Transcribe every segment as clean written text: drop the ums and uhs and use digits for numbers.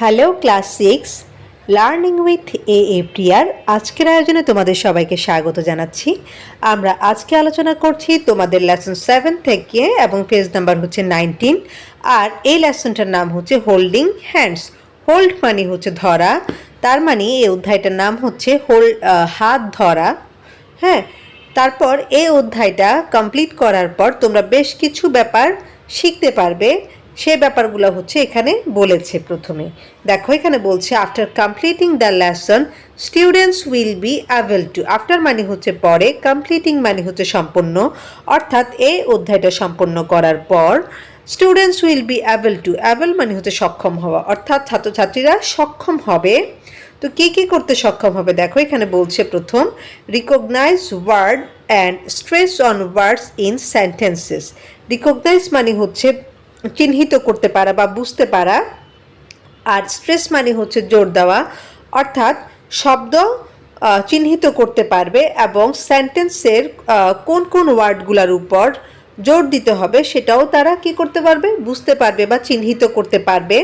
Hello class 6 learning with প্রিয়ার আজকের আয়োজনে তোমাদের সবাইকে স্বাগত জানাচ্ছি। আমরা আজকে আলোচনা করছি তোমাদের লেসন 7 থেকে এবং পেজ নাম্বার হচ্ছে 19। আর এই লেসনটার নাম হচ্ছে হোল্ডিং হ্যান্ডস। হোল্ড মানে হচ্ছে ধরা, তার মানে এই অধ্যায়টার নাম হচ্ছে হাত ধরা। হ্যাঁ, তারপর এই অধ্যায়টা কমপ্লিট করার পর তোমরা বেশ কিছু ব্যাপার শিখতে পারবে। সেই ব্যাপারগুলো হচ্ছে এখানে বলেছে। প্রথমে দেখো এখানে বলছে after completing the lesson students will be able to. After মানে হচ্ছে পরে, কমপ্লিটিং মানে হচ্ছে সম্পন্ন, অর্থাৎ এই অধ্যায়টা সম্পন্ন করার পর students will be able to. Able মানে হচ্ছে সক্ষম হওয়া, অর্থাৎ ছাত্রছাত্রীরা সক্ষম হবে। তো কী কী করতে সক্ষম হবে দেখো এখানে বলছে। প্রথম, recognise word and stress on words in sentences. Recognise মানে হচ্ছে চিহ্নিত করতে পারা বা বুঝতে পারা, আর স্ট্রেস মানে হচ্ছে জোর দেওয়া, অর্থাৎ শব্দ চিহ্নিত করতে পারবে এবং সেন্টেন্সের কোন কোন ওয়ার্ডগুলোর উপর জোর দিতে হবে সেটাও তারা কি করতে পারবে, বুঝতে পারবে বা চিহ্নিত করতে পারবে।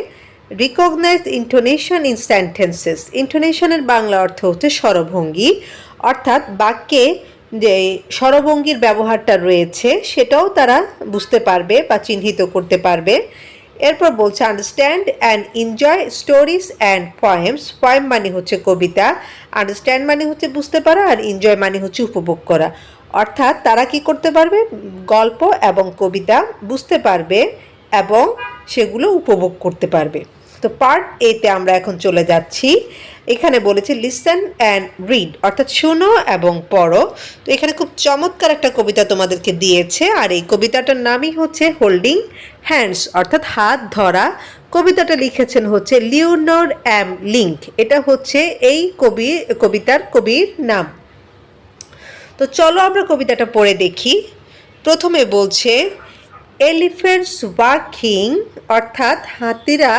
Recognise intonation in sentences. ইন্টোনেশনের বাংলা অর্থ হচ্ছে স্বরভঙ্গি, অর্থাৎ বাক্যে যে স্বরভঙ্গির ব্যবহারটা রয়েছে সেটাও তারা বুঝতে পারবে বা চিহ্নিত করতে পারবে। এরপর বলছে understand and enjoy stories and poems. Poem মানে হচ্ছে কবিতা, আন্ডারস্ট্যান্ড মানে হচ্ছে বুঝতে পারা, আর এনজয় মানে হচ্ছে উপভোগ করা। অর্থাৎ তারা কি করতে পারবে, গল্প এবং কবিতা বুঝতে পারবে এবং সেগুলো উপভোগ করতে পারবে। তো পার্ট এতে আমরা এখন চলে যাচ্ছি। এখানে বলেছে লিসেন অ্যান্ড রিড, অর্থাৎ শোনো এবং পড়ো। তো এখানে খুব চমৎকার একটা কবিতা তোমাদেরকে দিয়েছে, আর এই কবিতাটার নামই হচ্ছে হোল্ডিং হ্যান্ডস, অর্থাৎ হাত ধরা। কবিতাটা লিখেছেন হচ্ছে লিওনার্ড এম লিঙ্ক। এটা হচ্ছে এই কবিতার কবির নাম। তো চলো আমরা কবিতাটা পড়ে দেখি। প্রথমে বলছে এলিফ্যান্টস ওয়াকিং, অর্থাৎ হাতিরা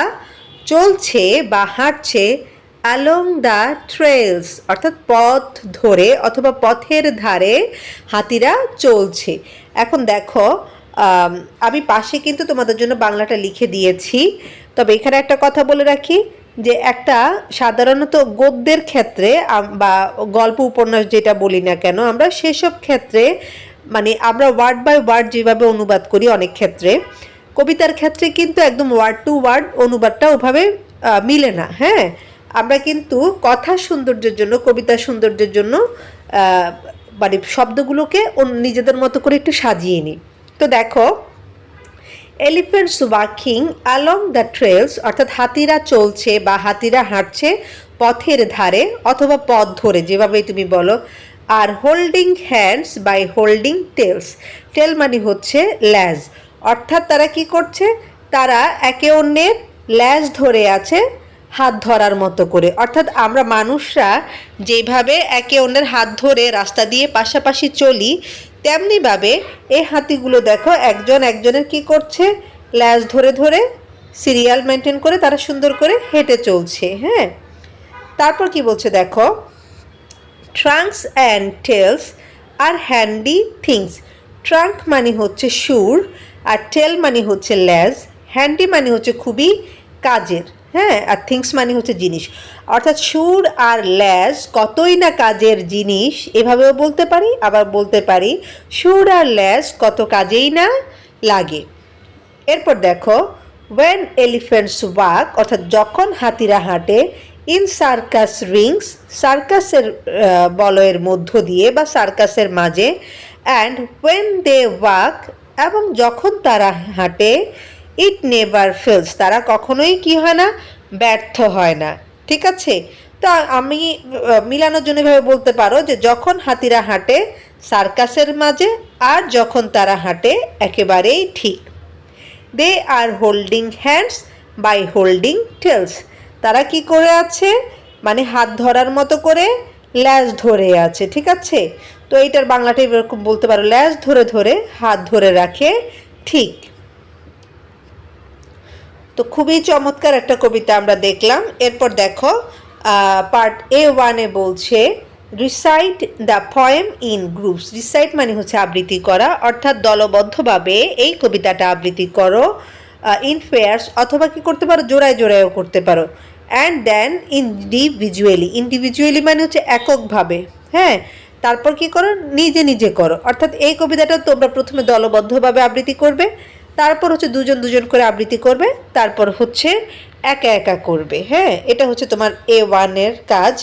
চলছে বা হাঁটছে অ্যালং দ্য ট্রেলস, অর্থাৎ পথ ধরে অথবা পথের ধারে হাতিরা চলছে। এখন দেখো আমি পাশে কিন্তু তোমাদের জন্য বাংলাটা লিখে দিয়েছি, তবে এখানে একটা কথা বলে রাখি যে একটা সাধারণত গদ্যের ক্ষেত্রে বা গল্প উপন্যাস যেটা বলি না কেন আমরা, সেসব ক্ষেত্রে মানে আমরা ওয়ার্ড বাই ওয়ার্ড যেভাবে অনুবাদ করি অনেক ক্ষেত্রে, কবিতার ক্ষেত্রে কিন্তু একদম ওয়ার্ড টু ওয়ার্ড অনুবাদটা ওভাবে মিলে না। হ্যাঁ, আমরা কিন্তু কথার সৌন্দর্যের জন্য, কবিতার সৌন্দর্যের জন্য মানে শব্দগুলোকে নিজেদের মতো করে একটু সাজিয়ে নিই। তো দেখো elephants walking along the trails, অর্থাৎ হাতিরা চলছে বা হাতিরা হাঁটছে পথের ধারে অথবা পথ ধরে, যেভাবেই তুমি বলো। আর holding hands by holding tails. Tail মানে হচ্ছে ল্যাজ, অর্থাৎ তারা কি করছে, তারা একে অন্যের ল্যাজ ধরে আছে হাত ধরার মতো করে। অর্থাৎ আমরা মানুষরা যেভাবে একে অন্যের হাত ধরে রাস্তা দিয়ে পাশাপাশি চলি, তেমনিভাবে এই হাতিগুলো দেখো একজন একজনের কি করছে, ল্যাজ ধরে ধরে সিরিয়াল মেনটেন করে তারা সুন্দর করে হেঁটে চলছে। হ্যাঁ, তারপর কি বলছে দেখো, ট্রাঙ্কস অ্যান্ড টেলস আর হ্যান্ডি থিংস। ট্রাঙ্ক মানে হচ্ছে সুর, আর টেল মানে হচ্ছে ল্যাজ, হ্যান্ডি মানে হচ্ছে খুবই কাজের। হ্যাঁ, আর থিংস মানে হচ্ছে জিনিস, অর্থাৎ সুর আর ল্যাজ কতই না কাজের জিনিস, এভাবেও বলতে পারি, আবার বলতে পারি সুর আর ল্যাজ কত কাজেই না লাগে। এরপর দেখো ওয়েন এলিফ্যান্টস ওয়াক, অর্থাৎ যখন হাতিরা হাঁটে, ইন সার্কাস রিংস, সার্কাসের বলয়ের মধ্য দিয়ে বা সার্কাসের মাঝে, অ্যান্ড ওয়েন দে ওয়াক, এবং যখন তারা হাঁটে, ইট নেভার ফেলস, তারা কখনোই কি হয় না, ব্যর্থ হয় না। ঠিক আছে, তা আমি মিলানোর জন্য এভাবে বলতে পারো যে যখন হাতিরা হাঁটে সার্কাসের মাঝে আর যখন তারা হাঁটে একেবারেই ঠিক। They are holding hands by holding tails, তারা কি করে আছে, মানে হাত ধরার মতো করে ল্যাজ ধরে আছে। ঠিক আছে, তো এইটার বাংলাটা এরকম বলতে পারো, ল্যাজ ধরে ধরে হাত ধরে রাখে ঠিক। তো খুবই চমৎকার একটা কবিতা আমরা দেখলাম। এরপর দেখো পার্ট A1-এ বলছে recite the poem in groups. Recite মানে হচ্ছে আবৃত্তি করা, অর্থাৎ দলবদ্ধভাবে এই কবিতাটা আবৃত্তি করো। ইন পেয়ার্স, অথবা কি করতে পারো জোড়ায় জোড়ায়ও করতে পারো। অ্যান্ড দেন ইন্ডিভিজুয়ালি মানে হচ্ছে এককভাবে, হ্যাঁ। তারপর কি করো, নিজে নিজে করো। অর্থাৎ এই কবিতাটা তোমরা প্রথমে দলবদ্ধভাবে আবৃত্তি করবে, তারপর হচ্ছে দুজন দুজন করে আবৃত্তি করবে, তারপর হচ্ছে একা একা করবে, হ্যাঁ। এটা হচ্ছে তোমার A1 এর কাজ।